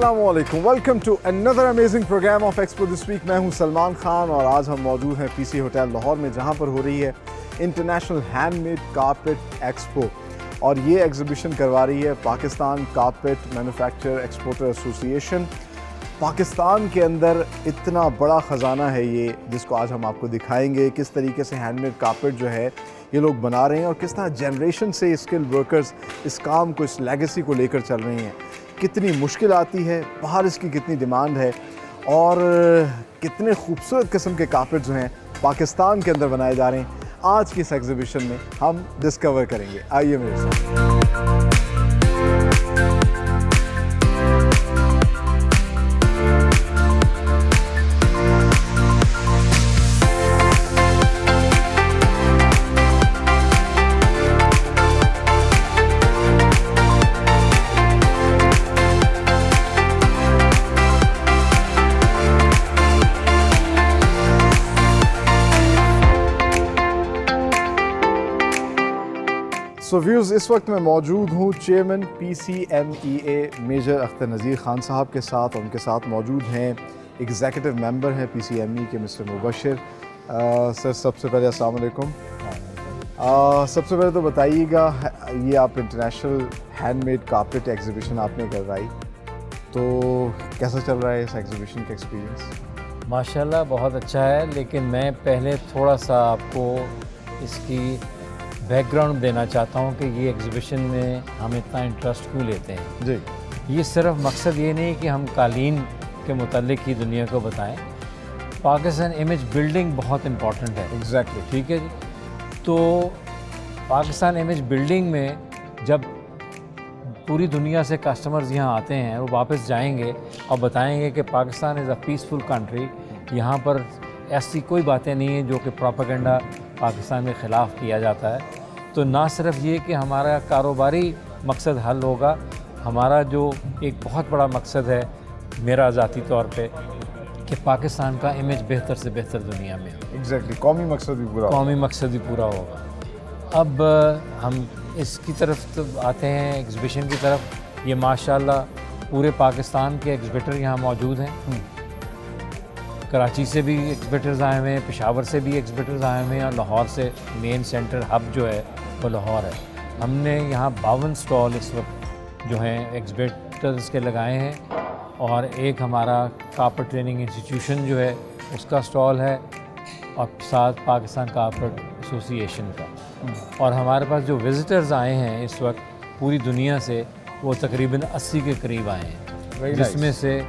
अस्सलामुअलैकुम, welcome to another amazing program of expo this week. मैं हूं सलमान खान और आज हम मौजूद हैं पीसी होटल लाहौर में, जहां पर हो रही है इंटरनेशनल हैंडमेड कारपेट एक्सपो। और ये एग्जीबिशन करवा रही है Pakistan carpet manufacturer exporter association. Pakistan के अंदर इतना बड़ा ख़जाना है ये, जिसको आज हम आपको दिखाएंगे किस तरीके से हैंडमेड कारपेट जो है ये लोग बना रहे हैं और किस तरह जनरेशन से स्किल्ड वर्कर्स इस काम को, इस लेगेसी को लेकर चल रहे हैं। कितनी मुश्किल आती है, बाहर इसकी कितनी डिमांड है और कितने खूबसूरत किस्म के कारपेट जो हैं पाकिस्तान के अंदर बनाए जा रहे हैं, आज की इस एग्जीबिशन में हम डिस्कवर करेंगे। आइए मेरे साथ। सो व्यूज़, इस वक्त मैं मौजूद हूँ चेयरमैन PCMEA मेजर अख्तर नज़ीर ख़ान साहब के साथ। उनके साथ मौजूद हैं एग्जीक्यूटिव मेंबर हैं PCME के मिस्टर मुबशिर। सर, सबसे पहले अस्सलाम वालेकुम। सबसे पहले तो बताइएगा, ये आप इंटरनेशनल हैंडमेड कारपेट एग्जीबिशन आपने करवाई, तो कैसा चल रहा है इस एग्जीबिशन का एक्सपीरियंस? माशाल्लाह बहुत अच्छा है, लेकिन मैं पहले थोड़ा सा आपको इसकी बैकग्राउंड देना चाहता हूँ कि ये एग्ज़िबिशन में हम इतना इंटरेस्ट क्यों लेते हैं। जी, ये सिर्फ मकसद ये नहीं कि हम कालीन के मुतालिक ही दुनिया को बताएं। पाकिस्तान इमेज बिल्डिंग बहुत इम्पॉर्टेंट है। एग्जैक्टली, ठीक है जी। तो पाकिस्तान इमेज बिल्डिंग में जब पूरी दुनिया से कस्टमर्स यहाँ आते हैं, वो वापस जाएंगे और बताएंगे कि Pakistan is a peaceful country, यहाँ पर ऐसी कोई बातें नहीं हैं जो कि प्रोपेगेंडा पाकिस्तान के ख़िलाफ़ किया जाता है। तो ना सिर्फ ये कि हमारा कारोबारी मकसद हल होगा, हमारा जो एक बहुत बड़ा मकसद है मेरा ज़ाती तौर पे, कि पाकिस्तान का इमेज बेहतर से बेहतर दुनिया में। एग्जैक्टली, कौमी मकसद भी पूरा होगा। अब हम इसकी तरफ तो आते हैं, एग्ज़िबिशन की तरफ। ये माशाल्लाह पूरे पाकिस्तान के एग्ज़िबिटर यहाँ मौजूद हैं। कराची से भी एग्ज़िबिटर्स आए हुए हैं, पेशावर से भी एग्ज़िबिटर्स आए हुए हैं और लाहौर से मेन सेंटर हब जो है वो लाहौर है। हमने यहाँ 52 स्टॉल इस वक्त जो हैं एग्ज़िबिटर्स के लगाए हैं, और एक हमारा कारपेट ट्रेनिंग इंस्टीट्यूशन जो है उसका स्टॉल है, और साथ पाकिस्तान कारपेट एसोसिएशन का। और हमारे पास जो विज़िटर्स आए हैं इस वक्त पूरी दुनिया से, वो तकरीबन 80 के करीब आए हैं, जिसमें से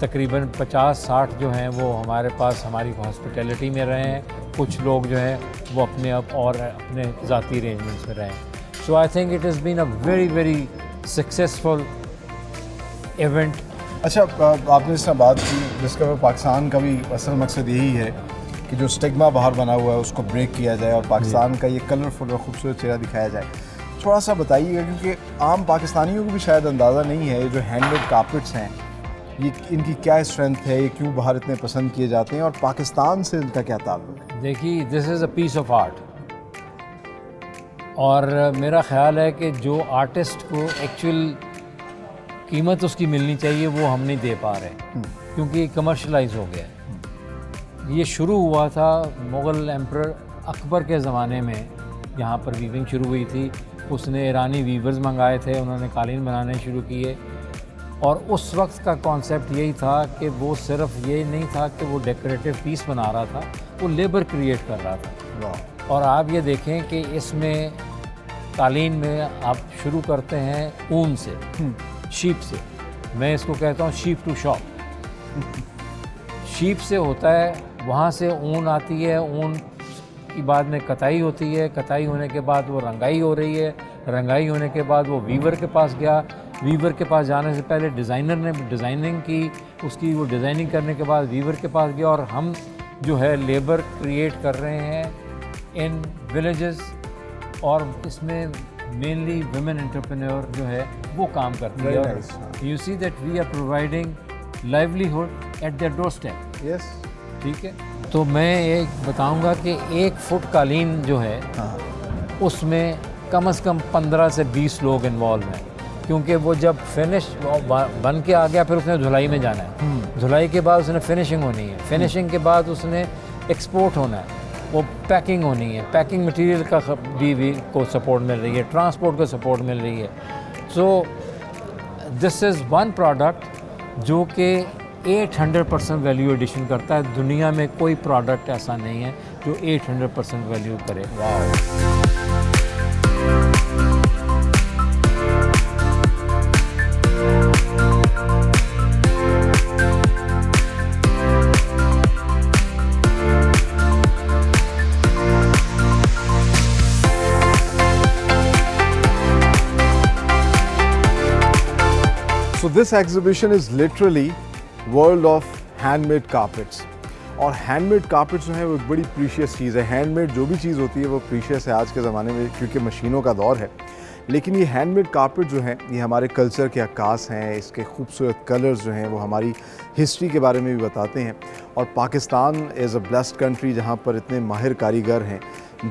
तकरीबन 50-60 जो हैं वो हमारे पास हमारी हॉस्पिटैलिटी में रहे हैं। कुछ लोग जो हैं वो अपने अपने ज़ाती अरेंजमेंट्स में रहे हैं। So I think it has been a very very successful event. अच्छा, आपने इस तरह बात की, डिस्कवर पाकिस्तान का भी असल मकसद यही है कि जो स्टिग्मा बाहर बना हुआ है उसको ब्रेक किया जाए और पाकिस्तान का ये कलरफुल और ख़ूबसूरत चेहरा दिखाया जाए। थोड़ा सा बताइएगा, क्योंकि आम पाकिस्तानियों को भी शायद अंदाज़ा नहीं है ये जो हैंडमेड कारपेट्स हैं, ये इनकी क्या स्ट्रेंथ है, ये क्यों बाहर इतने पसंद किए जाते हैं और पाकिस्तान से इनका क्या ताल्लुक है? देखिए, this is a piece of art, और मेरा ख़्याल है कि जो आर्टिस्ट को एक्चुअल कीमत उसकी मिलनी चाहिए वो हम नहीं दे पा रहे, क्योंकि ये कमर्शलाइज हो गया है। ये शुरू हुआ था मुग़ल एम्परर अकबर के ज़माने में, यहाँ पर वीविंग शुरू हुई थी। उसने ईरानी वीवर्स मंगाए थे, उन्होंने कालीन बनाने शुरू किए, और उस वक्त का कॉन्सेप्ट यही था कि वो सिर्फ ये नहीं था कि वो डेकोरेटिव पीस बना रहा था, वो लेबर क्रिएट कर रहा था। और आप ये देखें कि इसमें कालीन में आप शुरू करते हैं ऊन से, शीप से। मैं इसको कहता हूँ शीप टू शॉप। शीप से होता है, वहाँ से ऊन आती है, ऊन की बाद में कताई होती है, कताई होने के बाद वो रंगाई हो रही है, रंगाई होने के बाद वो वीवर के पास गया, वीवर के पास जाने से पहले डिज़ाइनर ने डिज़ाइनिंग की, उसकी वो डिज़ाइनिंग करने के बाद वीवर के पास गया, और हम जो है लेबर क्रिएट कर रहे हैं इन विलेजेस, और इसमें मेनली वुमेन एंटरप्रेन्योर जो है वो काम करती है। You see that we are providing livelihood at their door step. Yes, ठीक है। तो मैं एक बताऊंगा कि 1 फुट कालीन जो है उसमें कम से कम 15 से 20 लोग इन्वॉल्व हैं। क्योंकि वो जब फिनिश बन के आ गया फिर उसने धुलाई में जाना है, धुलाई के बाद उसने फिनिशिंग होनी है, फिनिशिंग के बाद उसने एक्सपोर्ट होना है, वो पैकिंग होनी है, पैकिंग मटेरियल का भी को सपोर्ट मिल रही है, ट्रांसपोर्ट को सपोर्ट मिल रही है। So this is one product जो कि 800% वैल्यू एडिशन करता है। दुनिया में कोई प्रोडक्ट ऐसा नहीं है जो 800% वैल्यू करे। So this exhibition is literally world of handmade carpets. और हैंडमेड कार्पेट्स जो है वो एक बड़ी प्रीशियस चीज़ है। हैंडमेड जो भी चीज़ होती है वो प्रीशियस है आज के ज़माने में, क्योंकि मशीनों का दौर है। लेकिन ये हैंडमेड कार्पेट जो है ये हमारे कल्चर के अक्कास हैं। इसके खूबसूरत कलर्स जो हैं वो हमारी हिस्ट्री के बारे में भी बताते हैं। और Pakistan is a blessed country जहाँ पर इतने माहिर कारीगर हैं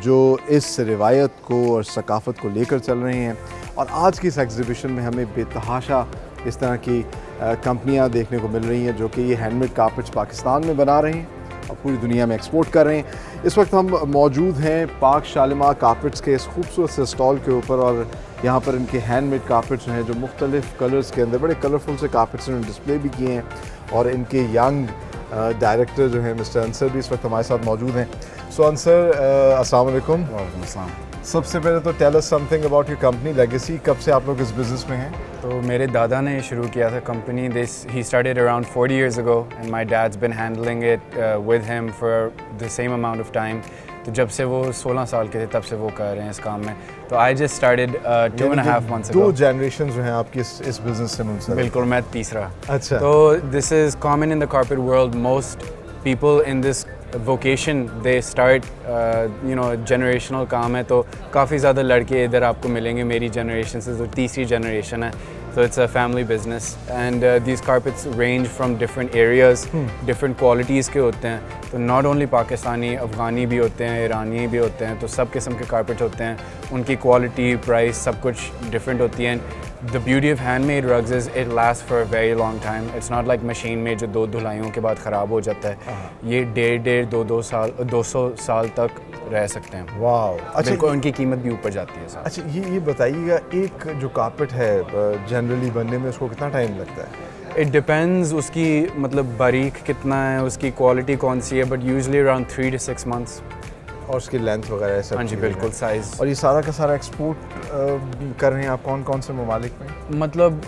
जो इस रिवायत को और सकाफ़त को लेकर चल रहे हैं। और आज की इस एग्ज़िबिशन में हमें बेतहाशा इस तरह की कंपनियां देखने को मिल रही हैं जो कि ये हैंडमेड कार्पेट्स पाकिस्तान में बना रहे हैं और पूरी दुनिया में एक्सपोर्ट कर रहे हैं। इस वक्त हम मौजूद हैं पाक शालिमार कार्पेट्स के इस खूबसूरत से स्टॉल के ऊपर और यहाँ पर इनके हैंडमेड कार्पेट्स हैं जो मुख्तलिफ़ कलर्स के अंदर बड़े कलरफुल से कार्पेट्स इन्होंने डिस्प्ले भी किए हैं। और इनके यंग डायरेक्टर जो हैं मिस्टर अंसर भी इस वक्त हमारे साथ मौजूद हैं। सो अंसर, अस्सलाम वालेकुम। वालेकुम अस्सलाम। सबसे पहले तो tell us something about your company legacy. कब से आप लोग इस बिज़नेस में हैं? तो मेरे दादा ने शुरू किया था company. He started around 40 years ago and my dad's been handling it with him for the same amount of time. तो जब से वो 16 साल के थे तब से वो कर रहे हैं इस काम में। तो I just started 2.5 months ago। 2 generation जो हैं आपकी इस बिज़नेस से मुंसलिक। बिल्कुल, मैं तीसरा। अच्छा। तो this is common in the carpet world. Most people in this vocation they start generational काम है। तो काफ़ी ज़्यादा लड़के इधर आपको मिलेंगे मेरी जनरेशन से, जो तीसरी जनरेशन है। So it's a family business and these carpets range from different areas, different qualities के होते हैं। तो not only पाकिस्तानी, अफ़गानी भी होते हैं, ईरानी भी होते हैं। तो सब किस्म के carpets होते हैं, उनकी quality, price सब कुछ different होती है। The beauty of handmade rugs is it lasts for a very long time. It's not like machine में जो 2 धुलाइयों के बाद ख़राब हो जाता है। ये 200 साल तक रह सकते हैं। वाह। अच्छा, बिल्कुल उनकी कीमत भी ऊपर जाती है। अच्छा, ये बताइएगा, एक जो कार्पेट है जनरली बनने में उसको कितना टाइम लगता है? इट डिपेंड्स उसकी मतलब बारीक कितना है, उसकी क्वालिटी कौन सी है, but usually around 3 to 6 months। और उसकी लेंथ वगैरह सब? हाँ जी बिल्कुल, साइज़। और ये सारा का सारा एक्सपोर्ट कर रहे हैं आप कौन से ममालिक में? मतलब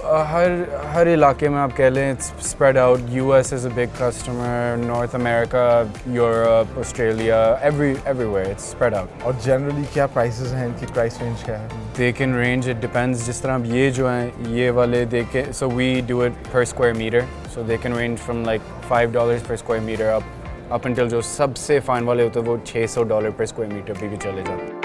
हर इलाके में आप कह लें, spread out. US is a big customer, north America, Europe, Australia, everywhere it's spread out. और जनरली क्या प्राइसेस हैं इनकी? प्राइस रेंज क्या है? They can range, it depends. जिस तरह अब ये जो हैं ये वाले देखे, so we do it per square metre, so they can range from like $5 per square meter up until जो सबसे फाइन वाले होते हैं वो $600 per square meter भी चले जाते हैं।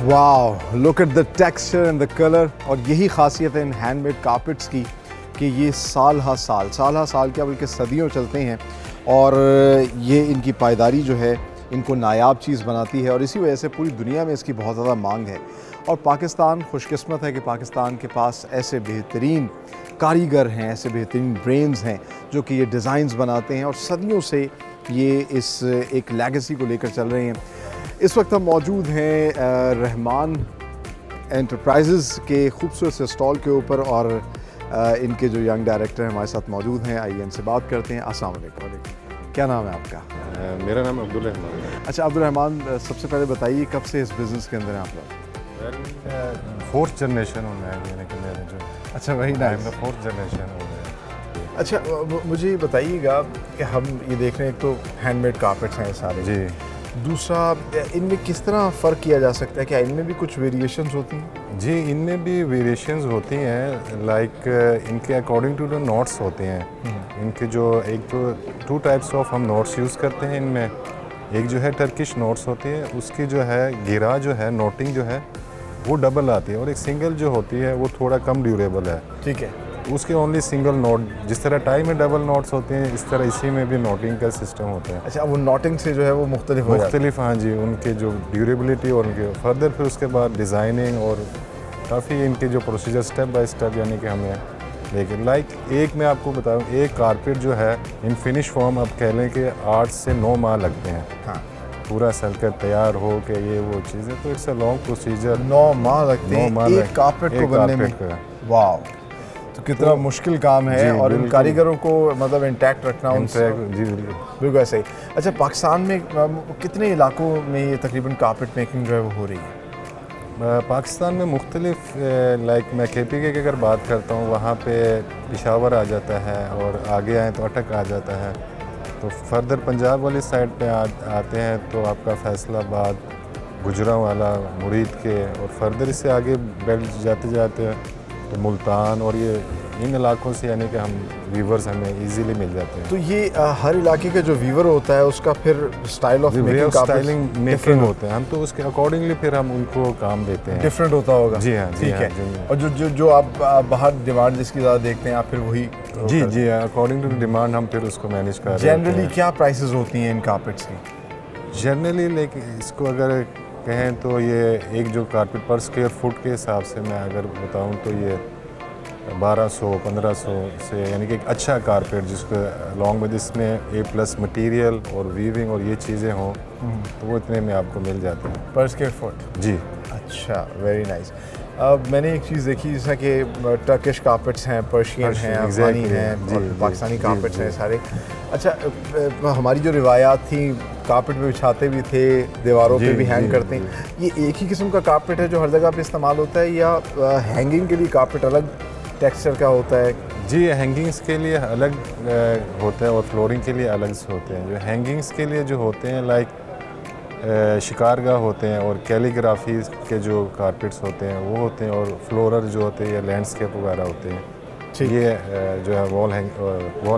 वाह, look at the texture and the colour. और यही खासियत है इन हैंडमेड कार्पेट्स की कि ये साल हा साल क्या बल्कि सदियों चलते हैं। और ये इनकी पायदारी जो है इनको नायाब चीज़ बनाती है और इसी वजह से पूरी दुनिया में इसकी बहुत ज़्यादा मांग है। और पाकिस्तान खुशकिस्मत है कि पाकिस्तान के पास ऐसे बेहतरीन कारीगर हैं, ऐसे बेहतरीन ब्रेन्स हैं जो कि ये डिज़ाइंस बनाते हैं और सदियों से ये इस एक लेगेसी को लेकर चल रहे हैं। इस वक्त हम मौजूद हैं रहमान एंटरप्राइजेज़ के खूबसूरत से स्टॉल के ऊपर और इनके जो यंग डायरेक्टर हैं हमारे साथ मौजूद हैं। आइए इनसे बात करते हैं। अस्सलाम वालेकुम। क्या नाम है आपका? मेरा नाम अब्दुल रहमान है। अच्छा अब्दुल रहमान, सबसे पहले बताइए कब से इस बिज़नेस के अंदर हैं आप लोग? 4th जनरेशन हूँ मैं, यानी कि मेरे जो अच्छा वही ना, 4th जनरेशन हूँ मैं। अच्छा मुझे ये बताइएगा कि हम ये देख रहे हैं, एक तो हैंडमेड कार्पेट्स हैं सारे जी, दूसरा, इनमें किस तरह फ़र्क किया जा सकता है? क्या इनमें भी कुछ वेरिएशंस होती हैं? जी, इनमें भी वेरिएशंस होती हैं, लाइक इनके अकॉर्डिंग टू द नोट्स होते हैं। इनके जो एक तो 2 टाइप्स ऑफ हम नोट्स यूज़ करते हैं इनमें। एक जो है टर्किश नोट्स होती है, उसकी जो है गिरा जो है नोटिंग जो है वो डबल आती है, और एक सिंगल जो होती है वो थोड़ा कम ड्यूरेबल है। ठीक है। उसके ओनली सिंगल नोट, जिस तरह टाई में डबल नोट्स होते हैं इस तरह इसी में भी नोटिंग का सिस्टम होता है। अच्छा, वो नोटिंग से जो है वो मुख्तलिफ हो जाता है। मुख्तलिफ, हाँ जी, उनके जो ड्यूरेबिलिटी और उनके फर्दर फिर उसके बाद डिज़ाइनिंग और काफ़ी इनके जो प्रोसीजर स्टेप बाय स्टेप यानी कि हमें, लेकिन लाइक एक मैं आपको बताऊँ, एक कारपेट जो है इन फिनिश फॉर्म आप कह लें कि 8 से 9 माह लगते हैं। हाँ, पूरा सलकर तैयार हो के ये वो चीज़ें, तो इट्स अ लॉन्ग प्रोसीजर। 9 माह लगते हैं एक कारपेट को बनने में। वाह, तो कितना मुश्किल काम है। जी, और इन बिल्कुल। कारीगरों को मतलब इंटैक्ट रखना उनसे जी बिल्कुल। बिल्कुल ऐसे ही। अच्छा, पाकिस्तान में कितने इलाकों में ये तकरीबन कारपेट मेकिंग जो है वो हो रही है? पाकिस्तान में मुख्तलिफ, लाइक मैं KPK की अगर बात करता हूँ, वहाँ पे पेशावर आ जाता है, और आगे आए तो अटक आ जाता है। तो फर्दर पंजाब वाली साइड पे आते हैं तो आपका फैसलाबाद, गुजरांवाला, मुरीद के, और फर्दर इससे आगे बेल्ट जाते जाते तो मुल्तान, और ये इन इलाकों से यानी कि हम वीवर्स हमें इजीली मिल जाते हैं। तो ये हर इलाके का जो वीवर होता है उसका फिर style of making styling making होते हैं, हम तो उसके अकॉर्डिंगली फिर हम उनको काम देते हैं। डिफरेंट होता होगा। जी हाँ, ठीक है। और जो आप बाहर डिमांड जिसकी ज़्यादा देखते हैं आप फिर वही जी अकॉर्डिंग टू डिमांड हम फिर उसको मैनेज कर रहे हैं। जनरली क्या प्राइसेस होती हैं इन कारपेट्स की? जनरली लेकिन इसको अगर कहें तो ये एक जो कारपेट पर स्क्वायर फुट के हिसाब से मैं अगर बताऊं तो ये 1200-1500 से, यानी कि एक अच्छा कारपेट जिसको लॉन्ग में इसमें A+ मटेरियल और वीविंग और ये चीज़ें हों तो वो इतने में आपको मिल जाते हैं पर स्क्वायर फुट। जी। अच्छा, वेरी नाइस। अब मैंने एक चीज़ देखी जैसा कि टर्किश कारपेट्स हैं, पर्शियन हैं, अफगानी हैं, और पाकिस्तानी कारपेट्स हैं सारे। अच्छा, हमारी जो रिवायात थी कारपेट पे बिछाते भी थे, दीवारों पे भी हैंग करते हैं, ये एक ही किस्म का कारपेट है जो हर जगह पे इस्तेमाल होता है, या हैंगिंग के लिए कारपेट अलग टेक्सचर का होता है? जी, हैंगिंग्स के लिए अलग होता है और फ्लोरिंग के लिए अलग से होते हैं। जो हैंगिंग्स के लिए जो होते हैं लाइक शिकारगाह होते हैं और कैलीग्राफी के जो कारपेट्स होते हैं वो होते हैं, और फ्लोरर जो होते हैं या लैंडस्केप वगैरह होते हैं, ये जो है वॉल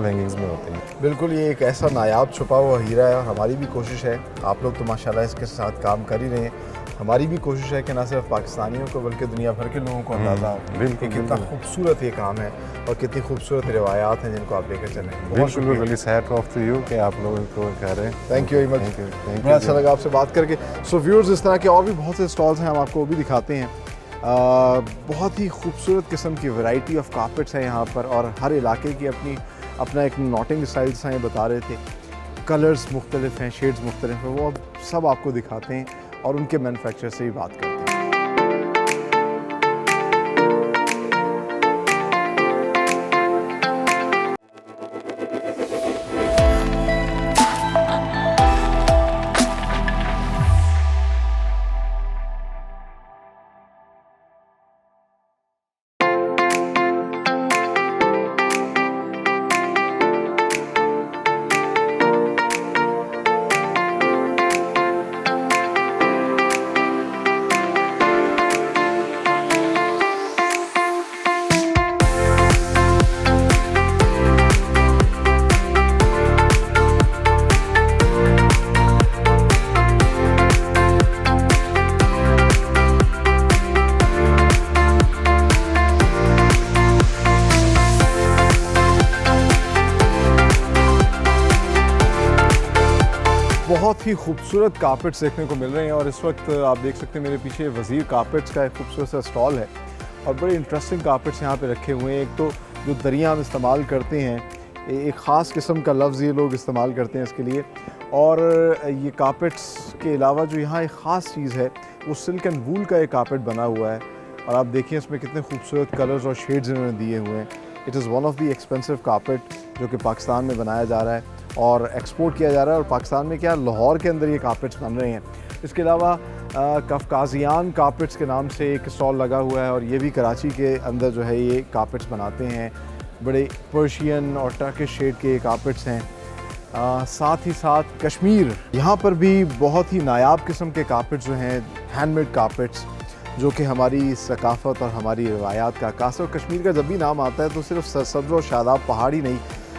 हैंगिंग्स में होते हैं। बिल्कुल, ये एक ऐसा नायाब छुपा हुआ हीरा है, और हमारी भी कोशिश है, आप लोग तो माशाल्लाह इसके साथ काम कर ही रहे हैं, हमारी भी कोशिश है कि ना सिर्फ पाकिस्तानियों को बल्कि दुनिया भर के लोगों को अंदाज़ा हो कि कितना खूबसूरत ये काम है और कितनी खूबसूरत रिवायात हैं जिनको आप लेकर चल रहे हैं। बिल्कुल बिल्कुल, हैट ऑफ टू यू कि आप लोगों को कह रहे हैं। थैंक यू वेरी मच, बड़ा अच्छा लगा आपसे बात करके। सो व्यूअर्स, इस तरह के और भी बहुत से स्टॉल्स हैं, हम आपको वो भी दिखाते हैं। बहुत ही खूबसूरत किस्म की वैरायटी ऑफ कारपेट्स हैं यहाँ पर, और हर इलाके की अपना एक नॉटिंग स्टाइल्स हैं, बता रहे थे। कलर्स मुख्तलिफ हैं, शेड्स मुख्तलिफ हैं, वो अब सब आपको दिखाते हैं और उनके मैन्युफैक्चर से भी बात करते हैं। बहुत ही खूबसूरत कारपेट्स देखने को मिल रहे हैं, और इस वक्त आप देख सकते हैं मेरे पीछे वज़ीर कारपेट्स का एक खूबसूरत सा स्टॉल है, और बड़े इंटरेस्टिंग कारपेट्स यहाँ पे रखे हुए हैं। एक तो जो दरिया हम इस्तेमाल करते हैं, एक ख़ास किस्म का लफ्ज़ ये लोग इस्तेमाल करते हैं इसके लिए, और ये कारपेट्स के अलावा जो यहाँ एक ख़ास चीज़ है वो सिल्क एंड वूल का एक कारपेट बना हुआ है, और आप देखिए इसमें कितने खूबसूरत कलर्स और शेड्स इन्होंने दिए हुए हैं। It is one of the expensive carpet जो कि पाकिस्तान में बनाया जा रहा है और एक्सपोर्ट किया जा रहा है, और पाकिस्तान में क्या, लाहौर के अंदर ये कारपेट्स बन रहे हैं। इसके अलावा कफकाजियान कारपेट्स के नाम से एक स्टॉल लगा हुआ है, और ये भी कराची के अंदर जो है ये कारपेट्स बनाते हैं। बड़े पर्शियन और टर्किश शेड के कारपेट्स हैं। साथ ही साथ कश्मीर, यहाँ पर भी बहुत ही नायाब किस्म के कारपेट्स जो हैं, हैंडमेड कारपेट्स, जो कि हमारी सकाफ़त और हमारी रिवायात का अक्कास है। और कश्मीर का जब भी नाम आता है तो सिर्फ सरसब्ज़ और शादाब पहाड़ ही नहीं,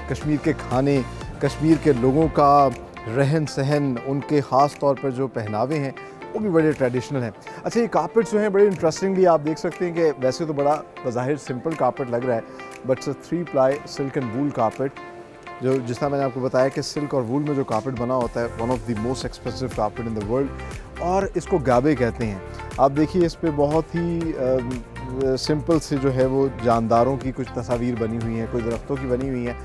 कश्मीर के खाने, कश्मीर के लोगों का रहन सहन, उनके ख़ास तौर पर जो पहनावे हैं वो भी बड़े ट्रेडिशनल हैं। अच्छा, ये कारपेट्स जो हैं बड़े इंटरेस्टिंगली आप देख सकते हैं कि वैसे तो बड़ा बज़ाहिर सिंपल कारपेट लग रहा है, but 3 ply silk and wool carpet, जो जिस तरह मैंने आपको बताया कि सिल्क और वूल में जो कारपेट बना होता है, one of the most expensive carpet in the world, और इसको गाबे कहते हैं। आप देखिए इस पे बहुत ही सिंपल से जो है वो जानदारों की कुछ तस्वीर बनी हुई हैं, कुछ दरख्तों की बनी हुई हैं।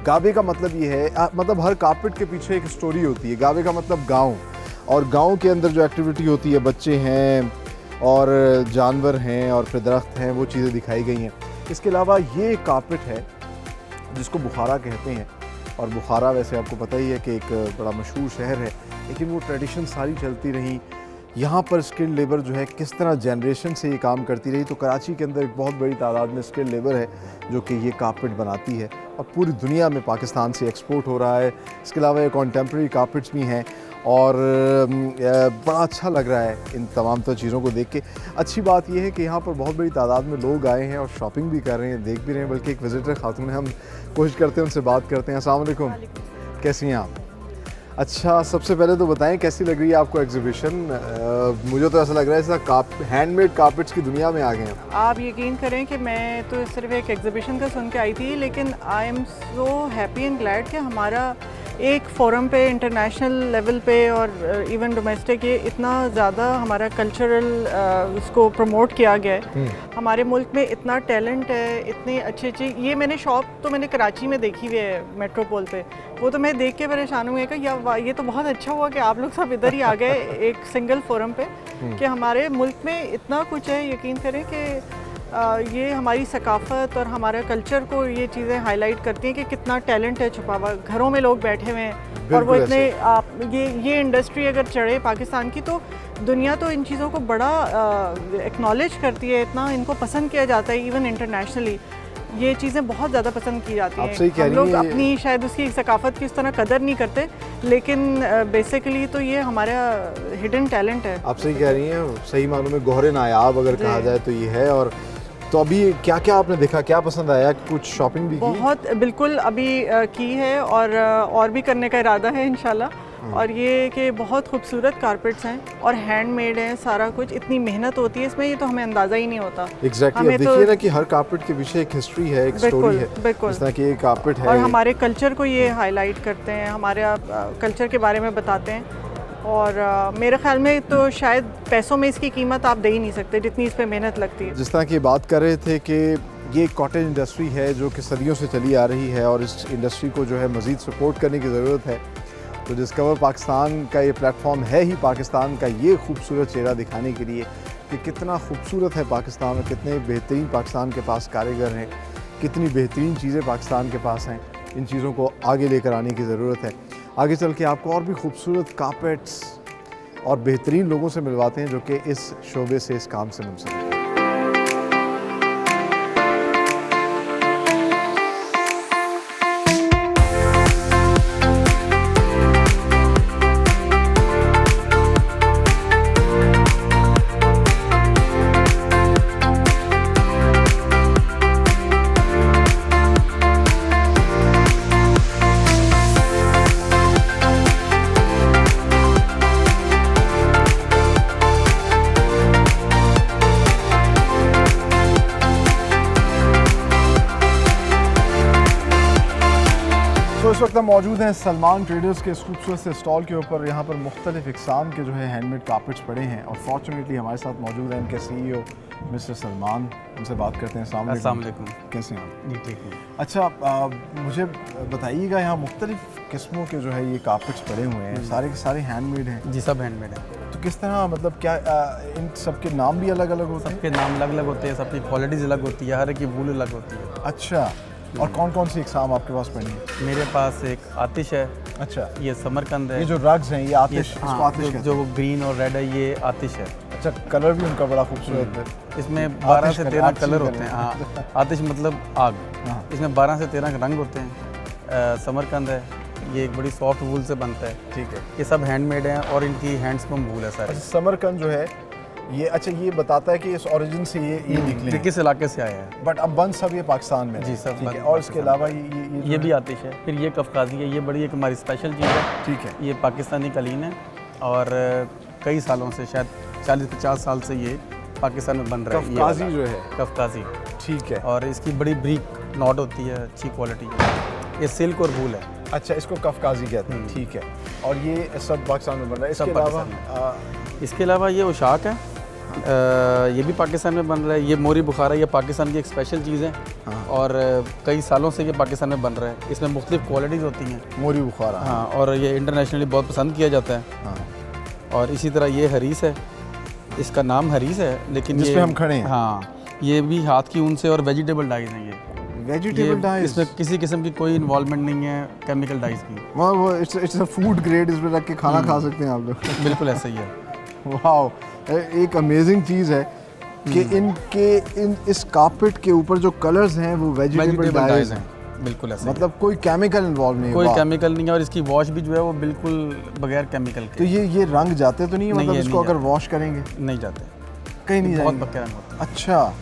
गाबे का मतलब ये है, मतलब हर कारपेट के पीछे एक स्टोरी होती है। गाबे का मतलब गाँव, और गांव के अंदर जो एक्टिविटी होती है, बच्चे हैं और जानवर हैं और फिर दरख्त हैं, वो चीज़ें दिखाई गई हैं। इसके अलावा ये एक कारपेट है जिसको बुखारा कहते हैं, और बुखारा वैसे आपको पता ही है कि एक बड़ा मशहूर शहर है, लेकिन वो ट्रेडिशन सारी चलती रही। यहाँ पर स्किल्ड लेबर जो है किस तरह जनरेशन से ये काम करती रही। तो कराची के अंदर एक बहुत बड़ी तादाद में स्किल्ड लेबर है जो कि ये कारपेट बनाती है, और पूरी दुनिया में पाकिस्तान से एक्सपोर्ट हो रहा है। इसके अलावा ये कॉन्टेम्प्रेरी कारपेट्स भी हैं, और बड़ा अच्छा लग रहा है इन तमाम तो चीज़ों को देख के। अच्छी बात यह है कि यहाँ पर बहुत बड़ी तादाद में लोग आए हैं और शॉपिंग भी कर रहे हैं, देख भी रहे हैं। बल्कि एक विज़िटर खातून है, हम कोशिश करते हैं उनसे बात करते हैं। अस्सलाम वालेकुम, कैसी हैं आप? अच्छा, सबसे पहले तो बताएं कैसी लग रही है आपको एग्जीबिशन? मुझे तो ऐसा लग रहा है जैसा हैंडमेड कारपेट्स की दुनिया में आ गए हैं। आप यकीन करें कि मैं तो सिर्फ एक एग्जीबिशन का सुन के आई थी, लेकिन I am so happy and glad कि हमारा एक फोरम पे, इंटरनेशनल लेवल पे और इवन डोमेस्टिक, ये इतना ज़्यादा हमारा कल्चरल उसको प्रमोट किया गया है। हमारे मुल्क में इतना टैलेंट है, इतनी अच्छी अच्छी, ये मैंने शॉप तो मैंने कराची में देखी हुई है मेट्रोपोल पे, वो तो मैं देख के परेशान हुई कि ये तो बहुत अच्छा हुआ कि आप लोग सब इधर ही आ गए एक सिंगल फोरम पे, कि हमारे मुल्क में इतना कुछ है। यकीन करें कि ये हमारी सकाफ़त और हमारे कल्चर को ये चीज़ें हाईलाइट करती हैं कि कितना टैलेंट है छुपा हुआ। घरों में लोग बैठे हुए हैं और वो इतने ये इंडस्ट्री अगर चढ़े पाकिस्तान की, तो दुनिया तो इन चीज़ों को बड़ा एक्नॉलेज करती है, इतना इनको पसंद किया जाता है। इवन इंटरनेशनली ये चीज़ें बहुत ज़्यादा पसंद की जाती हैं। हम लोग अपनी शायद उसकी सकाफ़त की उस तरह कदर नहीं करते, लेकिन बेसिकली तो ये हमारा हिडन टैलेंट है। आप सही कह रही हैं, सही मानों में गोहरे नायाब अगर कहा जाए तो ये है। और तो अभी क्या क्या आपने देखा, क्या पसंद आया? कुछ शॉपिंग भी की? बहुत, बिल्कुल अभी की है और भी करने का इरादा है इंशाल्लाह। और ये कि बहुत खूबसूरत कारपेट्स हैं और हैंडमेड हैं, सारा कुछ, इतनी मेहनत होती है इसमें, ये तो हमें अंदाज़ा ही नहीं होता। एग्जैक्टली, अब देखिए ना कि हर कारपेट के पीछे एक हिस्ट्री है, एक स्टोरी है। बिल्कुल, जिस तरह की एक कारपेट है और हमारे कल्चर को ये हाईलाइट करते हैं, हमारे कल्चर के बारे में बताते हैं। और मेरे ख्याल में तो शायद पैसों में इसकी कीमत आप दे ही नहीं सकते जितनी इस पर मेहनत लगती है। जिस तरह की बात कर रहे थे कि ये कॉटेज इंडस्ट्री है जो कि सदियों से चली आ रही है, और इस इंडस्ट्री को जो है मज़ीद सपोर्ट करने की ज़रूरत है। तो डिस्कवर पाकिस्तान का ये प्लेटफॉर्म है ही पाकिस्तान का ये खूबसूरत चेहरा दिखाने के लिए कि कितना खूबसूरत है पाकिस्तान, और कितने बेहतरीन पाकिस्तान के पास कारीगर हैं, कितनी बेहतरीन चीज़ें पाकिस्तान के पास हैं। इन चीज़ों को आगे लेकर आने की ज़रूरत है। आगे चल के आपको और भी खूबसूरत कारपेट्स और बेहतरीन लोगों से मिलवाते हैं जो कि इस शोबे से, इस काम से मुंसलिक हैं। तो इस वक्त हम मौजूद हैं सलमान ट्रेडर्स के इस खूबसूरत से स्टॉल के ऊपर। यहाँ पर मुख्तलिफ इकसाम के जो है हैंडमेड कारपेट्स पड़े हैं, और फॉर्चुनेटली हमारे साथ मौजूद हैं इनके CEO मिस्टर सलमान। उनसे बात करते हैं। अस्सलाम वालेकुम, कैसे हैं आप? जी ठीक है। अच्छा, मुझे बताइएगा, यहाँ मुख्तलिफ किस्मों के जो है ये कारपेट्स पड़े हुए हैं, सारे के सारे हैंडमेड हैं? जी, सब हैंडमेड है। तो किस तरह, मतलब क्या इन सब के नाम भी अलग अलग होते हैं? सबके नाम अलग अलग होते हैं, सबकी क्वालिटीज़ अलग होती है, हर एक की वूल अलग होती है। अच्छा, और कौन कौन सी इकसाम आपके पास पड़ी हैं? मेरे पास एक आतिश है। अच्छा, ये समरकंद है। ये जो रग्स हैं ये आतिश, इसको हाँ, आतिश कहते जो ग्रीन और रेड है ये आतिश है। हैं। अच्छा, कलर भी उनका बड़ा खूबसूरत है। इसमें 12 से 13 आतिश कलर कलर होते हैं। हाँ, आतिश मतलब आग। हाँ। इसमें 12 से 13 रंग होते हैं। समरकंद है, ये एक बड़ी सॉफ्ट वूल से बनता है। ठीक है। ये सब हैंडमेड हैं और इनकी हैंडस्पूम वूल है सारे। अच्छा, समरकंद जो है ये, अच्छा ये बताता है कि इस ओरिजिन से ये निकले ये किस इलाके से आए हैं। बट अब बंद सब ये पाकिस्तान में है। जी, सब ठीक है। बंद और इसके पाकिस्तान अलावा ये भी आतिश है। फिर ये कफकाजी है, ये बड़ी एक हमारी स्पेशल चीज़ है। ठीक है। ये पाकिस्तानी कलीन है और कई सालों से, शायद 40-50 साल से ये पाकिस्तान में बन रहा है। ये कफकाजी वाला। जो है, कफकाजी। ठीक है। और इसकी बड़ी ब्रीक नॉट होती है, अच्छी क्वालिटी की। ये सिल्क और वूल है। अच्छा, इसको कफकाजी कहते हैं। ठीक है। और ये सब पाकिस्तान में बन रहा है। इसके सब अलावा पाकिस्तान इसके अलावा ये उशाक है, ये भी पाकिस्तान में बन रहा है। ये मोरी बुखारा, ये पाकिस्तान की एक स्पेशल चीज़ है। और कई सालों से ये पाकिस्तान में बन रहा है। इसमें मुख्तलिफ क्वालिटीज़ होती हैं। मोरी बुखारा। हाँ, और ये इंटरनेशनली बहुत पसंद किया जाता है। हाँ। और इसी तरह ये हरीस है, इसका नाम हरीस है, लेकिन जिस पे हम खड़े हैं। हाँ, ये भी हाथ की ऊन से और वेजिटेबल डाइज हैं। ये वेजिटेबल डाइज, इसमें किसी किस्म की कोई इन्वॉल्वमेंट नहीं है केमिकल डाइज की। वो इट्स अ फूड ग्रेड, इसमें रख के खाना खा सकते हैं आप लोग। बिल्कुल ऐसा ही है। वाओ, एक अमेजिंग चीज़ है कि इस कारपेट के ऊपर जो कलर्स हैं वो वेजिटेबल डाइज हैं। बिल्कुल ऐसा मतलब कोई केमिकल इन्वॉल्व नहीं है। कोई केमिकल नहीं है। और इसकी वॉश भी जो है वो बिल्कुल बगैर केमिकल के। तो ये रंग जाते तो नहीं है? नहीं, मतलब ये इसको नहीं अगर वॉश करेंगे नहीं जाते, कहीं नहीं बहुत जाएंगे? पक्के रंग होते हैं। अच्छा।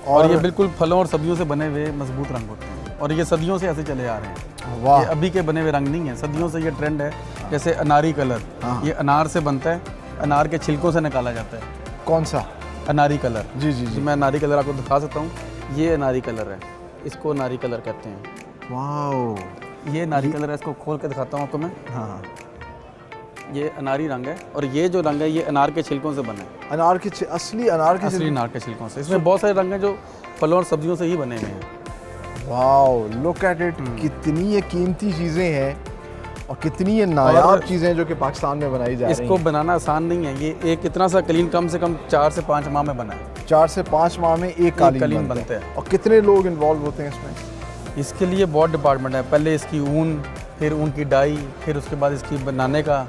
और ये बिल्कुल फलों और सब्जियों से बने हुए मजबूत रंग होते हैं। और ये सदियों से ऐसे चले आ रहे हैं। वाह। ये अभी के बने हुए रंग नहीं है, सदियों से ये ट्रेंड है। जैसे अनारी कलर, ये अनार से बनता है, अनार के छिलकों से निकाला जाता है। कौन सा? अनारी कलर। जी जी जी। मैं अनारी कलर आपको दिखा सकता हूँ। ये अनारी कलर है, इसको अनारी कलर कहते हैं। वाओ। ये अनारी कलर है, इसको खोल के दिखाता हूँ आपको मैं। हाँ। ये अनारी रंग है और ये जो रंग है ये अनार के छिलकों से बना है। अनार के असली अनार के असली अनार के छिलकों से। इसमें बहुत सारे रंग हैं जो फलों और सब्जियों से ही बने हुए हैं। Wow, look at it. कितनी ये कीमती चीज़ें हैं और कितनी ये नायाब चीज़ें हैं जो कि पाकिस्तान में बनाई जा रही हैं। इसको बनाना आसान नहीं है। ये एक इतना सा कलीन कम से कम 4 से 5 माह में बना है। 4 से 5 माह में एक कालीन बनता है। और कितने लोग इन्वॉल्व होते हैं इसमें? इसके लिए बहुत डिपार्टमेंट है। पहले इसकी ऊन, फिर ऊन की डाई, फिर उसके बाद इसकी बनाने का,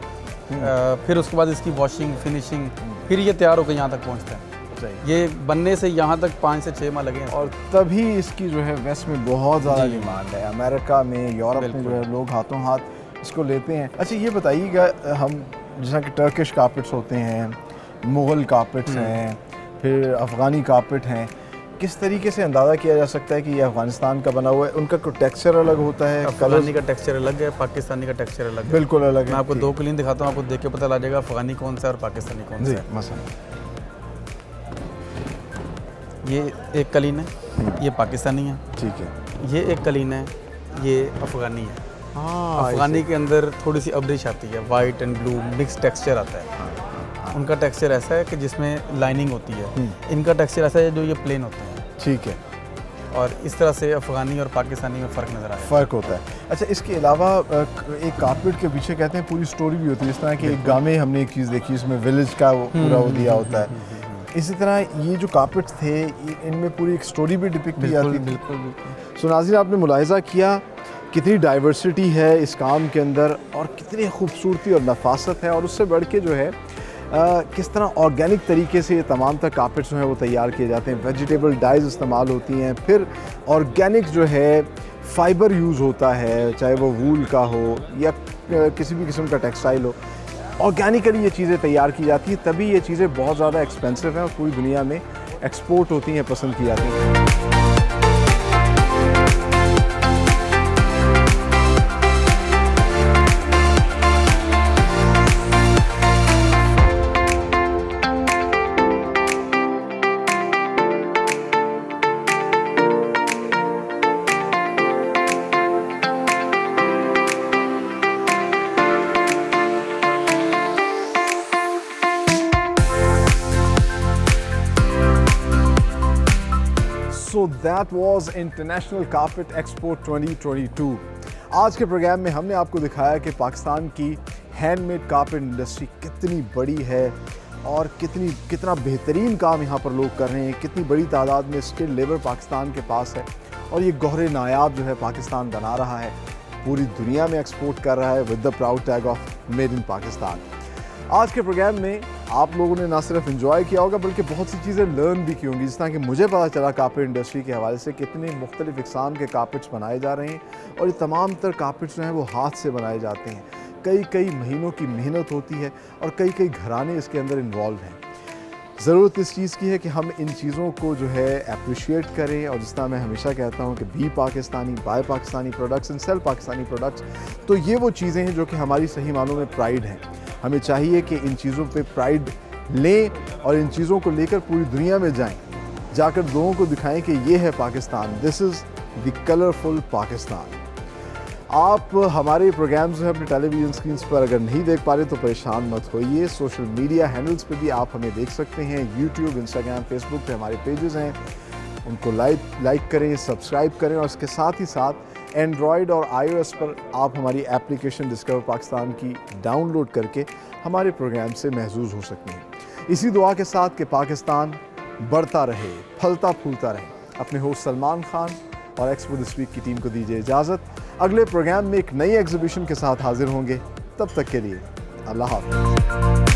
फिर उसके बाद इसकी वॉशिंग, फिनिशिंग, फिर ये तैयार होकर यहाँ तक पहुँचता है। ये बनने से यहाँ तक 5 से 6 माह लगे हैं। और तभी इसकी जो है वेस्ट में बहुत ज़्यादा डिमांड है। अमेरिका में, यूरोप में जो है लोग हाथों हाथ इसको लेते हैं। अच्छा, ये बताइएगा, हम जैसा कि टर्किश कारपेट्स होते हैं, मुग़ल कारपेट्स हैं, फिर अफ़गानी कारपेट हैं, किस तरीके से अंदाज़ा किया जा सकता है कि ये अफ़गानिस्तान का बना हुआ है? उनका कोई टेक्सचर अलग होता है? अफ़गानी का टेक्सचर अलग है, पाकिस्तानी का टेक्सचर अलग है। बिल्कुल अलग है। मैं आपको 2 कलीन दिखाता हूँ, आपको देख के पता लग जाएगा अफ़गानी कौन सा है और पाकिस्तानी कौन सा है। मसलन ये एक कलीन है, ये पाकिस्तानी है। ठीक है। ये एक कलीन है, ये अफ़गानी है। हाँ, अफ़गानी के अंदर थोड़ी सी अब्रिश आती है, white and blue mix texture आता है। उनका टेक्सचर ऐसा है कि जिसमें लाइनिंग होती है। इनका टेक्सचर ऐसा है जो ये प्लेन होते हैं। ठीक है। और इस तरह से अफ़गानी और पाकिस्तानी में फ़र्क नज़र आ रहा है। फ़र्क होता है। अच्छा, इसके अलावा एक कारपेट के पीछे कहते हैं पूरी स्टोरी भी होती है। इस तरह के एक गाँव में हमने एक चीज़ देखी, इसमें विलेज का पूरा वो दिया होता है। इसी तरह ये जो कारपेट्स थे, इनमें पूरी एक स्टोरी भी डिपिक्ट की जाती है। बिल्कुल बिल्कुल। सो नाज़रीन, आपने मुलाहिज़ा किया कितनी डाइवर्सिटी है इस काम के अंदर और कितनी खूबसूरती और नफासत है। और उससे बढ़ के जो है किस तरह ऑर्गेनिक तरीके से ये तमाम तर कारपेट्स जो हैं वो तैयार किए जाते हैं। वेजिटेबल डाइज इस्तेमाल होती हैं, फिर ऑर्गेनिक जो है फ़ाइबर यूज़ होता है, चाहे वो वूल का हो या किसी भी किस्म का टेक्सटाइल हो। ऑर्गेनिकली ये चीज़ें तैयार की जाती हैं, तभी ये चीज़ें बहुत ज़्यादा एक्सपेंसिव हैं और पूरी दुनिया में एक्सपोर्ट होती हैं, पसंद की जाती हैं। So that was international carpet expo 2022। आज के प्रोग्राम में हमने आपको दिखाया कि पाकिस्तान की हैंडमेड कारपेट इंडस्ट्री कितनी बड़ी है और कितना बेहतरीन काम यहाँ पर लोग कर रहे हैं, कितनी बड़ी तादाद में स्किल्ड लेबर पाकिस्तान के पास है और ये गौहरे नायाब जो है पाकिस्तान बना रहा है, पूरी दुनिया में एक्सपोर्ट कर रहा है with the proud tag of made in Pakistan. आज के प्रोग्राम में आप लोगों ने ना सिर्फ एंजॉय किया होगा बल्कि बहुत सी चीज़ें लर्न भी की होंगी, जिस तरह कि मुझे पता चला कारपेट इंडस्ट्री के हवाले से कितने मुख्तलिफ इक़साम के कारपेट्स बनाए जा रहे हैं और ये तमाम तर कारपेट्स जो हैं वो हाथ से बनाए जाते हैं। कई महीनों की मेहनत होती है और कई घराने इसके अंदर इन्वॉल्व हैं। ज़रूरत इस चीज़ की है कि हम इन चीज़ों को जो है अप्रिशिएट करें और जिस तरह मैं हमेशा कहता हूँ कि be Pakistani, buy Pakistani products and sell Pakistani products. तो ये वो चीज़ें हैं जो कि हमारी सही मानों में प्राइड हैं। हमें चाहिए कि इन चीज़ों पे प्राइड लें और इन चीज़ों को लेकर पूरी दुनिया में जाएं, जाकर लोगों को दिखाएं कि ये है Pakistan, this is the colourful Pakistan. आप हमारे प्रोग्राम्स हैं अपने टेलीविज़न स्क्रीन्स पर अगर नहीं देख पा रहे तो परेशान मत होइए। सोशल मीडिया हैंडल्स पे भी आप हमें देख सकते हैं। यूट्यूब, इंस्टाग्राम, फेसबुक पे हमारे पेजेस हैं, उनको लाइक करें, सब्सक्राइब करें और इसके साथ ही साथ एंड्रॉयड और iOS पर आप हमारी एप्लीकेशन डिस्कवर पाकिस्तान की डाउनलोड करके हमारे प्रोग्राम से महजूज़ हो सकते हैं। इसी दुआ के साथ कि पाकिस्तान बढ़ता रहे, फलता फूलता रहे। अपने होस्ट सलमान खान और एक्सपो दिस वीक की टीम को दीजिए इजाज़त। अगले प्रोग्राम में एक नई एग्जीबिशन के साथ हाजिर होंगे, तब तक के लिए अल्लाह हाफ़िज़।